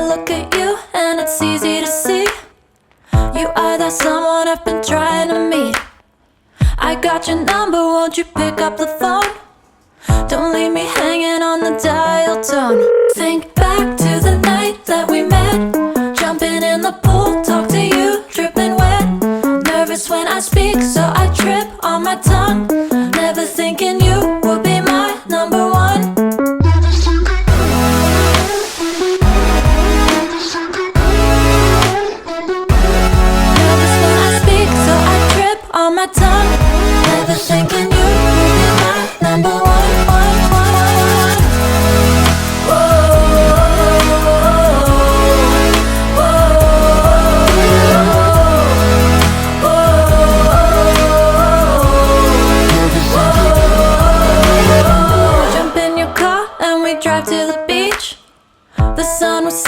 look at you and it's easy to see you are that someone I've been trying to meet. I got your number, won't you pick up the phone? Don't leave me hanging on the dial tone. Think back to the night that we met, jumping in the pool, talk to you, dripping wet. Nervous when I speak, so I trip on my tongue. Never thinking you would be my number one. Nervous when I speak, so I trip on my tongue. Never thinking you would be my number one. Drive to the beach, the sun was